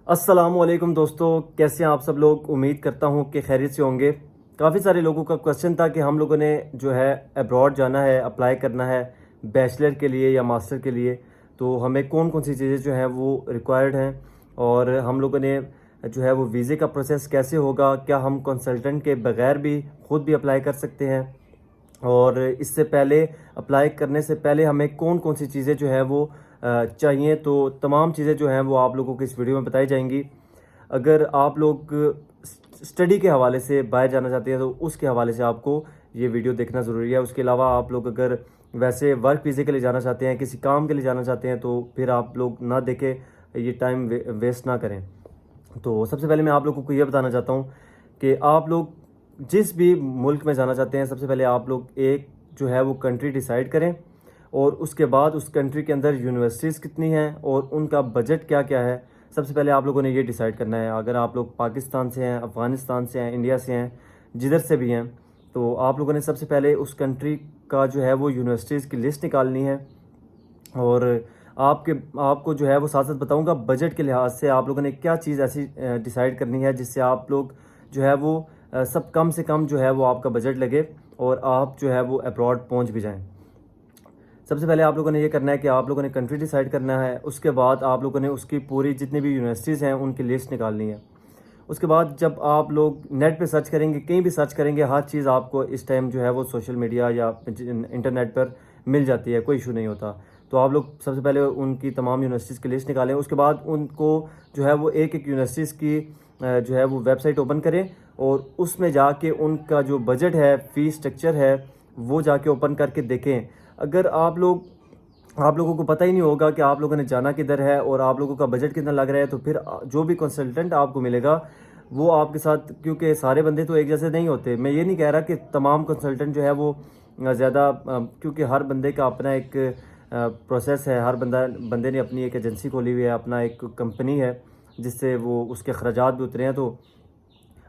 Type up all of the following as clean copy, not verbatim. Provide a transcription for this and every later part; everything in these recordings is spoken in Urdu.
السلام علیکم دوستو، کیسے ہیں آپ سب لوگ؟ امید کرتا ہوں کہ خیریت سے ہوں گے۔ کافی سارے لوگوں کا کوشچن تھا کہ ہم لوگوں نے جو ہے ابراڈ جانا ہے، اپلائی کرنا ہے بیچلر کے لیے یا ماسٹر کے لیے، تو ہمیں کون کون سی چیزیں جو ہیں وہ ریکوائرڈ ہیں، اور ہم لوگوں نے جو ہے وہ ویزے کا پروسیس کیسے ہوگا، کیا ہم کنسلٹنٹ کے بغیر بھی خود بھی اپلائی کر سکتے ہیں، اور اس سے پہلے اپلائی کرنے سے پہلے ہمیں کون کون سی چیزیں جو ہے وہ چاہیے۔ تو تمام چیزیں جو ہیں وہ آپ لوگوں کو اس ویڈیو میں بتائی جائیں گی۔ اگر آپ لوگ اسٹڈی کے حوالے سے باہر جانا چاہتے ہیں تو اس کے حوالے سے آپ کو یہ ویڈیو دیکھنا ضروری ہے۔ اس کے علاوہ آپ لوگ اگر ویسے ورک ویزے کے لیے جانا چاہتے ہیں، کسی کام کے لیے جانا چاہتے ہیں، تو پھر آپ لوگ نہ دیکھیں، یہ ٹائم ویسٹ نہ کریں۔ تو سب سے پہلے میں آپ لوگوں کو یہ بتانا چاہتا ہوں کہ آپ لوگ جس بھی ملک میں جانا چاہتے ہیں، سب سے پہلے آپ لوگ ایک جو ہے وہ کنٹری ڈیسائیڈ کریں، اور اس کے بعد اس کنٹری کے اندر یونیورسٹیز کتنی ہیں اور ان کا بجٹ کیا کیا ہے، سب سے پہلے آپ لوگوں نے یہ ڈیسائیڈ کرنا ہے۔ اگر آپ لوگ پاکستان سے ہیں، افغانستان سے ہیں، انڈیا سے ہیں، جدھر سے بھی ہیں، تو آپ لوگوں نے سب سے پہلے اس کنٹری کا جو ہے وہ یونیورسٹیز کی لسٹ نکالنی ہے، اور آپ کو جو ہے وہ ساتھ ساتھ بتاؤں گا بجٹ کے لحاظ سے آپ لوگوں نے کیا چیز ایسی ڈیسائیڈ کرنی ہے جس سے آپ لوگ جو ہے وہ سب کم سے کم جو ہے وہ آپ کا بجٹ لگے اور آپ جو ہے وہ ابراڈ پہنچ بھی جائیں۔ سب سے پہلے آپ لوگوں نے یہ کرنا ہے کہ آپ لوگوں نے کنٹری ڈیسائیڈ کرنا ہے، اس کے بعد آپ لوگوں نے اس کی پوری جتنی بھی یونیورسٹیز ہیں ان کی لسٹ نکالنی ہے۔ اس کے بعد جب آپ لوگ نیٹ پہ سرچ کریں گے، کہیں بھی سرچ کریں گے، ہر چیز آپ کو اس ٹائم جو ہے وہ سوشل میڈیا یا انٹرنیٹ پر مل جاتی ہے، کوئی ایشو نہیں ہوتا۔ تو آپ لوگ سب سے پہلے ان کی تمام یونیورسٹیز کی لسٹ نکالیں، اس کے بعد ان کو جو ہے وہ ایک ایک یونیورسٹیز کی جو ہے وہ ویب سائٹ اوپن کریں، اور اس میں جا کے ان کا جو بجٹ ہے، فی سٹرکچر ہے، وہ جا کے اوپن کر کے دیکھیں۔ اگر آپ لوگوں کو پتہ ہی نہیں ہوگا کہ آپ لوگوں نے جانا کدھر ہے اور آپ لوگوں کا بجٹ کتنا لگ رہا ہے، تو پھر جو بھی کنسلٹنٹ آپ کو ملے گا وہ آپ کے ساتھ، کیونکہ سارے بندے تو ایک جیسے نہیں ہوتے، میں یہ نہیں کہہ رہا کہ تمام کنسلٹنٹ جو ہے وہ زیادہ، کیونکہ ہر بندے کا اپنا ایک پروسیس ہے، ہر بندے نے اپنی ایک ایجنسی کھولی ہوئی ہے، اپنا ایک کمپنی ہے جس سے وہ اس کے اخراجات بھی اترے ہیں۔ تو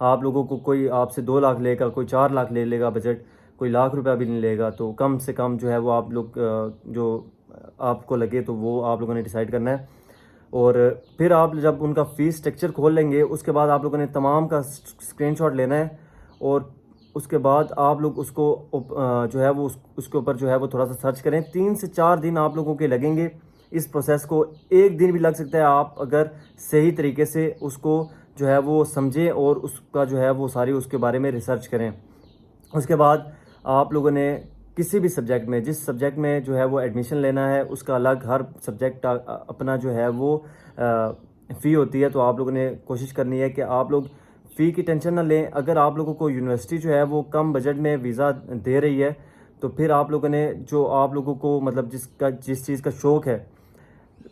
آپ لوگوں کو کوئی آپ سے 2 لاکھ لے گا، کوئی 4 لاکھ لے گا بجٹ، کوئی لاکھ روپیہ بھی نہیں لے گا، تو کم سے کم جو ہے وہ آپ لوگ جو آپ کو لگے تو وہ آپ لوگوں نے ڈیسائیڈ کرنا ہے۔ اور پھر آپ جب ان کا فیس اسٹرکچر کھول لیں گے، اس کے بعد آپ لوگوں نے تمام کا اسکرین شاٹ لینا ہے، اور اس کے بعد آپ لوگ اس کو جو ہے وہ اس کے اوپر جو ہے وہ تھوڑا سا سرچ کریں۔ 3 سے 4 دن آپ لوگوں کے لگیں گے اس پروسیس کو، 1 دن بھی لگ سکتا ہے آپ اگر صحیح طریقے سے اس کو جو ہے وہ سمجھیں اور اس کا جو ہے وہ ساری اس کے بارے میں ریسرچ کریں۔ اس کے بعد آپ لوگوں نے کسی بھی سبجیکٹ میں، جس سبجیکٹ میں جو ہے وہ ایڈمیشن لینا ہے، اس کا الگ ہر سبجیکٹ اپنا جو ہے وہ فی ہوتی ہے، تو آپ لوگوں نے کوشش کرنی ہے کہ آپ لوگ فی کی ٹینشن نہ لیں۔ اگر آپ لوگوں کو یونیورسٹی جو ہے وہ کم بجٹ میں ویزا دے رہی ہے، تو پھر آپ لوگوں نے جو آپ لوگوں کو مطلب جس چیز کا شوق ہے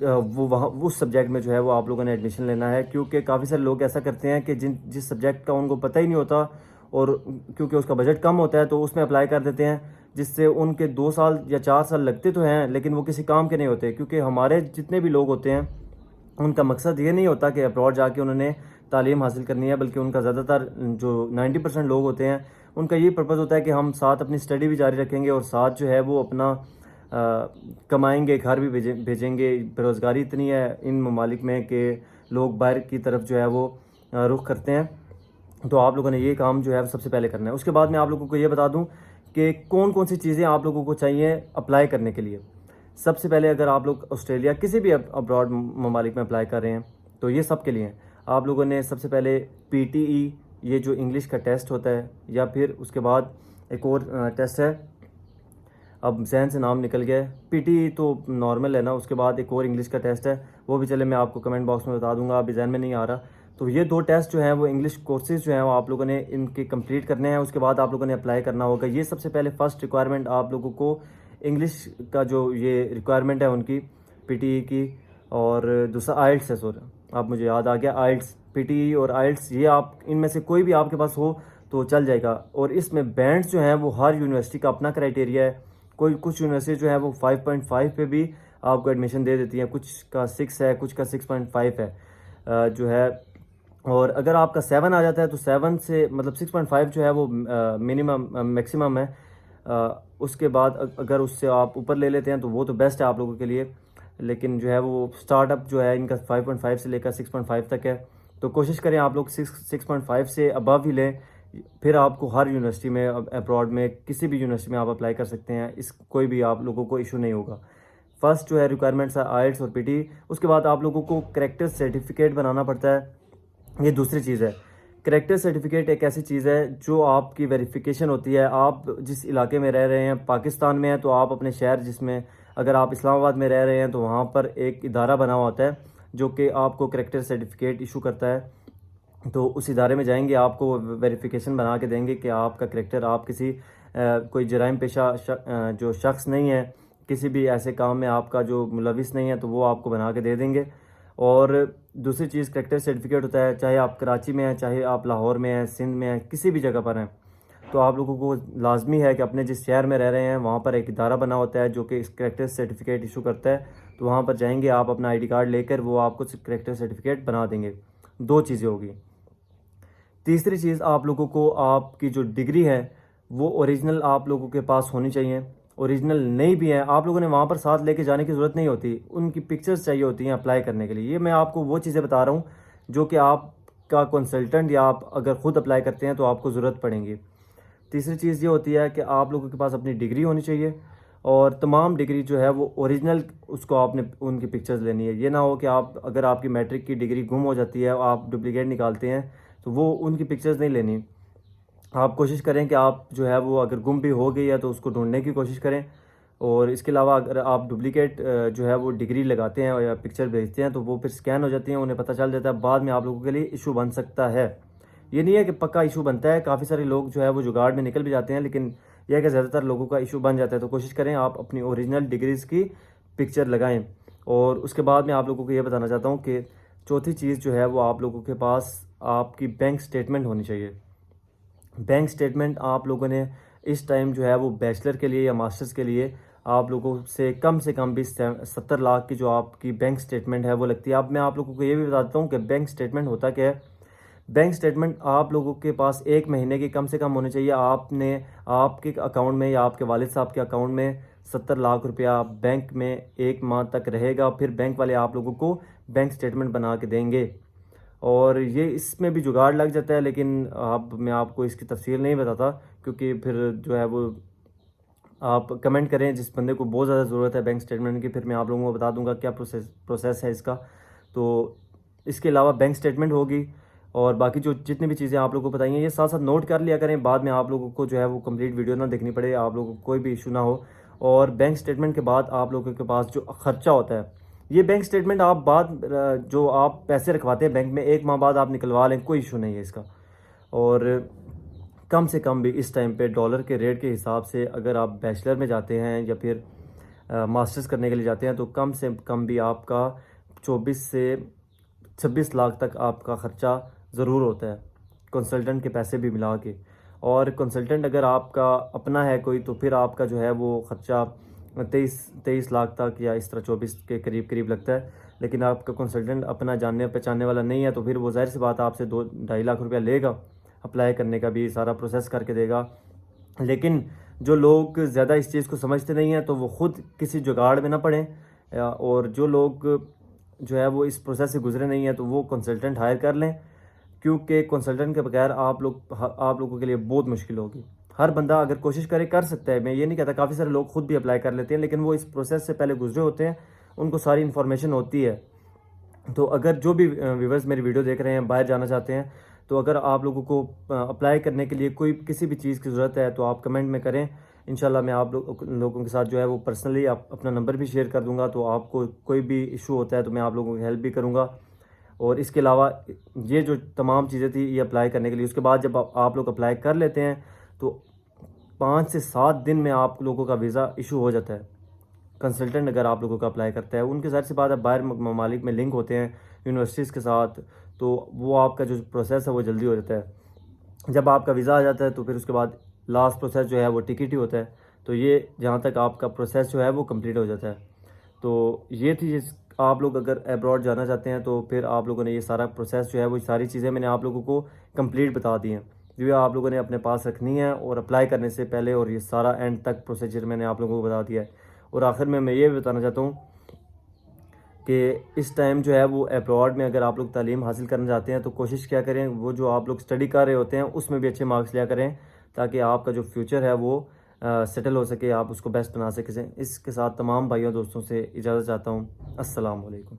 وہ وہاں اس سبجیکٹ میں جو ہے وہ آپ لوگوں نے ایڈمیشن لینا ہے، کیونکہ کافی سارے لوگ ایسا کرتے ہیں کہ جس سبجیکٹ کا ان کو پتہ ہی نہیں ہوتا، اور کیونکہ اس کا بجٹ کم ہوتا ہے تو اس میں اپلائی کر دیتے ہیں، جس سے ان کے 2 سال یا 4 سال لگتے تو ہیں لیکن وہ کسی کام کے نہیں ہوتے۔ کیونکہ ہمارے جتنے بھی لوگ ہوتے ہیں ان کا مقصد یہ نہیں ہوتا کہ ابراڈ جا کے انہوں نے تعلیم حاصل کرنی ہے، بلکہ ان کا زیادہ تر جو 90% لوگ ہوتے ہیں ان کا یہ پرپز ہوتا ہے کہ ہم ساتھ اپنی اسٹڈی بھی جاری رکھیں گے، اور ساتھ جو ہے وہ اپنا کمائیں گے، گھر بھی بھیجیں گے۔ بےروزگاری اتنی ہے ان ممالک میں کہ لوگ باہر کی طرف جو ہے وہ رخ کرتے ہیں، تو آپ لوگوں نے یہ کام جو ہے سب سے پہلے کرنا ہے۔ اس کے بعد میں آپ لوگوں کو یہ بتا دوں کہ کون کون سی چیزیں آپ لوگوں کو چاہیے اپلائی کرنے کے لیے۔ سب سے پہلے اگر آپ لوگ آسٹریلیا کسی بھی ابراڈ ممالک میں اپلائی کر رہے ہیں تو یہ سب کے لیے ہیں۔ آپ لوگوں نے سب سے پہلے PTE، یہ جو انگلش کا ٹیسٹ ہوتا ہے، یا پھر اس کے بعد ایک اور ٹیسٹ ہے، اب ذہن سے نام نکل گیا ہے، PTE تو نارمل ہے نا، اس کے بعد ایک اور انگلش کا ٹیسٹ ہے، وہ بھی چلے میں آپ کو کمنٹ باکس میں بتا دوں گا، ابھی ذہن میں نہیں آ رہا۔ تو یہ 2 ٹیسٹ جو ہیں وہ انگلش کورسز جو ہیں وہ آپ لوگوں نے ان کے کمپلیٹ کرنے ہیں، اس کے بعد آپ لوگوں نے اپلائی کرنا ہوگا۔ یہ سب سے پہلے فرسٹ ریکوائرمنٹ آپ لوگوں کو انگلش کا جو یہ ریکوائرمنٹ ہے ان کی PTE کی، اور دوسرا آئلٹس ہے، سوری آپ مجھے یاد آ گیا، آئلٹس، PTE اور آئلٹس، یہ آپ ان میں سے کوئی بھی آپ کے پاس ہو تو چل جائے گا۔ اور اس میں بینڈز جو ہیں وہ ہر یونیورسٹی کا اپنا کرائٹیریا ہے، کچھ یونیورسٹی جو ہے وہ 5.5 پہ بھی آپ کو ایڈمیشن دے دیتی ہیں، کچھ کا 6 ہے، کچھ کا 6.5 ہے جو ہے۔ اور اگر آپ کا 7 آ جاتا ہے تو 7 سے مطلب 6.5 جو ہے وہ میکسیمم ہے۔ اس کے بعد اگر اس سے آپ اوپر لے لیتے ہیں تو وہ تو بیسٹ ہے آپ لوگوں کے لیے۔ لیکن جو ہے وہ سٹارٹ اپ جو ہے ان کا 5.5 سے لے کر 6.5 تک ہے. تو کوشش کریں آپ لوگ 6.5 سے ابو ہی لیں. پھر آپ کو ہر یونیورسٹی میں ابراڈ میں کسی بھی یونیورسٹی میں آپ اپلائی کر سکتے ہیں. کوئی بھی آپ لوگوں کو ایشو نہیں ہوگا. فرسٹ جو ہے ریکوائرمنٹس ہے آئلٹس اور پی ٹی. اس کے بعد آپ لوگوں کو کریکٹر سرٹیفکیٹ بنانا پڑتا ہے. یہ دوسری چیز ہے. کریکٹر سرٹیفکیٹ ایک ایسی چیز ہے جو آپ کی ویریفیکیشن ہوتی ہے. آپ جس علاقے میں رہ رہے ہیں, پاکستان میں ہیں تو آپ اپنے شہر جس میں, اگر آپ اسلام آباد میں رہ رہے ہیں تو وہاں پر ایک ادارہ بنا ہوا ہوتا ہے جو کہ آپ کو کریکٹر سرٹیفکیٹ ایشو کرتا ہے. تو اس ادارے میں جائیں گے, آپ کو ویریفیکیشن بنا کے دیں گے کہ آپ کا کریکٹر, آپ کسی کوئی جرائم پیشہ جو شخص نہیں ہے, کسی بھی ایسے کام میں آپ کا جو ملوث نہیں ہے, تو وہ آپ کو بنا کے دے دیں گے. اور دوسری چیز کریکٹر سرٹیفکیٹ ہوتا ہے, چاہے آپ کراچی میں ہیں, چاہے آپ لاہور میں ہیں, سندھ میں ہیں, کسی بھی جگہ پر ہیں, تو آپ لوگوں کو لازمی ہے کہ اپنے جس شہر میں رہ رہے ہیں وہاں پر ایک ادارہ بنا ہوتا ہے جو کہ اس کریکٹر سرٹیفکیٹ ایشو کرتا ہے. تو وہاں پر جائیں گے, آپ اپنا آئی ڈی کارڈ لے کر, وہ آپ کو کریکٹر سرٹیفکیٹ بنا دیں گے. دو چیزیں ہوگی. تیسری چیز, آپ لوگوں کو آپ کی جو ڈگری ہے وہ اوریجنل آپ لوگوں کے پاس ہونی چاہیے. اوریجنل نہیں بھی ہیں آپ لوگوں نے وہاں پر ساتھ لے کے جانے کی ضرورت نہیں ہوتی, ان کی پکچرز چاہیے ہوتی ہیں اپلائی کرنے کے لیے. یہ میں آپ کو وہ چیزیں بتا رہا ہوں جو کہ آپ کا کنسلٹنٹ یا آپ اگر خود اپلائی کرتے ہیں تو آپ کو ضرورت پڑیں گی. تیسری چیز یہ ہوتی ہے کہ آپ لوگوں کے پاس اپنی ڈگری ہونی چاہیے, اور تمام ڈگری جو ہے وہ اوریجنل, اس کو آپ نے ان کی پکچرز لینی ہے. یہ نہ ہو کہ آپ اگر آپ کی میٹرک کی ڈگری گم ہو جاتی ہے, آپ ڈپلیکیٹ نکالتے ہیں, تو وہ ان کی پکچرز نہیں لینی. آپ کوشش کریں کہ آپ جو ہے وہ اگر گم بھی ہو گئی ہے تو اس کو ڈھونڈنے کی کوشش کریں. اور اس کے علاوہ اگر آپ ڈپلیکیٹ جو ہے وہ ڈگری لگاتے ہیں یا پکچر بھیجتے ہیں تو وہ پھر اسکین ہو جاتی ہیں, انہیں پتہ چل جاتا ہے, بعد میں آپ لوگوں کے لیے ایشو بن سکتا ہے. یہ نہیں ہے کہ پکا ایشو بنتا ہے, کافی سارے لوگ جو ہے وہ جگاڑ میں نکل بھی جاتے ہیں, لیکن یہ ہے کہ زیادہ تر لوگوں کا ایشو بن جاتا ہے. تو کوشش کریں آپ اپنی اوریجنل ڈگریز کی پکچر لگائیں. اور اس کے بعد میں آپ لوگوں کو یہ بتانا چاہتا ہوں کہ چوتھی چیز جو ہے وہ آپ لوگوں کے پاس آپ کی بینک سٹیٹمنٹ ہونی چاہیے. بینک سٹیٹمنٹ آپ لوگوں نے اس ٹائم جو ہے وہ بیچلر کے لیے یا ماسٹرز کے لیے آپ لوگوں سے کم بھی 70 لاکھ کی جو آپ کی بینک سٹیٹمنٹ ہے وہ لگتی ہے. اب میں آپ لوگوں کو یہ بھی بتاتا ہوں کہ بینک سٹیٹمنٹ ہوتا کیا ہے. بینک سٹیٹمنٹ آپ لوگوں کے پاس ایک مہینے کی کم سے کم ہونے چاہیے. آپ کے اکاؤنٹ میں یا آپ کے والد صاحب کے اکاؤنٹ میں 70 لاکھ روپیہ بینک میں ایک ماہ تک رہے گا. پھر بینک والے آپ لوگوں کو بینک سٹیٹمنٹ بنا کے دیں گے. اور یہ اس میں بھی جگاڑ لگ جاتا ہے, لیکن میں آپ کو اس کی تفصیل نہیں بتاتا, کیونکہ پھر جو ہے وہ آپ کمنٹ کریں جس بندے کو بہت زیادہ ضرورت ہے بینک سٹیٹمنٹ کی, پھر میں آپ لوگوں کو بتا دوں گا کیا پروسیس ہے اس کا. تو اس کے علاوہ بینک سٹیٹمنٹ ہوگی, اور باقی جو جتنی بھی چیزیں آپ لوگوں کو بتائیں یہ ساتھ ساتھ نوٹ کر لیا کریں, بعد میں آپ لوگوں کو جو ہے وہ کمپلیٹ ویڈیو نہ دیکھنی پڑے, آپ لوگوں کو کوئی بھی ایشو نہ ہو. اور بینک سٹیٹمنٹ کے بعد آپ لوگوں کے پاس جو خرچہ ہوتا ہے, یہ بینک سٹیٹمنٹ آپ جو آپ پیسے رکھواتے ہیں بینک میں, ایک ماہ بعد آپ نکلوا لیں, کوئی ایشو نہیں ہے اس کا. اور کم سے کم بھی اس ٹائم پہ ڈالر کے ریٹ کے حساب سے اگر آپ بیچلر میں جاتے ہیں یا پھر ماسٹرز کرنے کے لیے جاتے ہیں تو کم سے کم بھی آپ کا 24 سے 26 لاکھ تک آپ کا خرچہ ضرور ہوتا ہے, کنسلٹنٹ کے پیسے بھی ملا کے. اور کنسلٹنٹ اگر آپ کا اپنا ہے کوئی تو پھر آپ کا جو ہے وہ خرچہ 23 لاکھ تک یا اس طرح 24 کے قریب لگتا ہے. لیکن آپ کا کنسلٹنٹ اپنا جاننے پہچاننے والا نہیں ہے تو پھر وہ ظاہر سی بات آپ سے 2-2.5 لاکھ روپیہ لے گا, اپلائی کرنے کا بھی سارا پروسیس کر کے دے گا. لیکن جو لوگ زیادہ اس چیز کو سمجھتے نہیں ہیں تو وہ خود کسی جگاڑ میں نہ پڑیں, اور جو لوگ جو ہے وہ اس پروسیس سے گزرے نہیں ہیں تو وہ کنسلٹنٹ ہائر کر لیں, کیونکہ کنسلٹنٹ کے بغیر آپ لوگوں کے لیے بہت مشکل ہوگی. ہر بندہ اگر کوشش کرے کر سکتا ہے, میں یہ نہیں کہتا, کافی سارے لوگ خود بھی اپلائی کر لیتے ہیں, لیکن وہ اس پروسیس سے پہلے گزرے ہوتے ہیں, ان کو ساری انفارمیشن ہوتی ہے. تو اگر جو بھی ویورز میری ویڈیو دیکھ رہے ہیں باہر جانا چاہتے ہیں, تو اگر آپ لوگوں کو اپلائی کرنے کے لیے کسی بھی چیز کی ضرورت ہے تو آپ کمنٹ میں کریں. انشاءاللہ میں آپ لوگوں کے ساتھ جو ہے وہ پرسنلی اپنا نمبر بھی شیئر کر دوں گا, تو آپ کو کوئی بھی ایشو ہوتا ہے تو میں آپ لوگوں کی ہیلپ بھی کروں گا. اور اس کے علاوہ یہ جو تمام چیزیں تھیں یہ اپلائی کرنے کے لیے, اس کے بعد جب آپ لوگ اپلائی کر لیتے ہیں تو 5 سے 7 دن میں آپ لوگوں کا ویزا ایشو ہو جاتا ہے. کنسلٹنٹ اگر آپ لوگوں کا اپلائی کرتا ہے, ان کے ظاہر سی بات ہے باہر ممالک میں لنک ہوتے ہیں یونیورسٹیز کے ساتھ, تو وہ آپ کا جو پروسیس ہے وہ جلدی ہو جاتا ہے. جب آپ کا ویزا آ جاتا ہے تو پھر اس کے بعد لاسٹ پروسیس جو ہے وہ ٹکٹ ہی ہوتا ہے. تو یہ جہاں تک آپ کا پروسیس جو ہے وہ کمپلیٹ ہو جاتا ہے. تو یہ تھی آپ لوگ اگر ابراڈ جانا چاہتے ہیں تو پھر آپ لوگوں نے یہ سارا پروسیس جو ہے وہ ساری چیزیں میں نے آپ لوگوں کو کمپلیٹ بتا دی ہیں, جو آپ لوگوں نے اپنے پاس رکھنی ہے اور اپلائی کرنے سے پہلے, اور یہ سارا اینڈ تک پروسیجر میں نے آپ لوگوں کو بتا دیا ہے. اور آخر میں یہ بھی بتانا چاہتا ہوں کہ اس ٹائم جو ہے وہ ایبراڈ میں اگر آپ لوگ تعلیم حاصل کرنا چاہتے ہیں تو کوشش کیا کریں وہ جو آپ لوگ اسٹڈی کر رہے ہوتے ہیں اس میں بھی اچھے مارکس لیا کریں تاکہ آپ کا جو فیوچر ہے وہ سیٹل ہو سکے, آپ اس کو بیسٹ بنا سکیں. اس کے ساتھ تمام بھائیوں دوستوں سے اجازت چاہتا ہوں. السلام علیکم.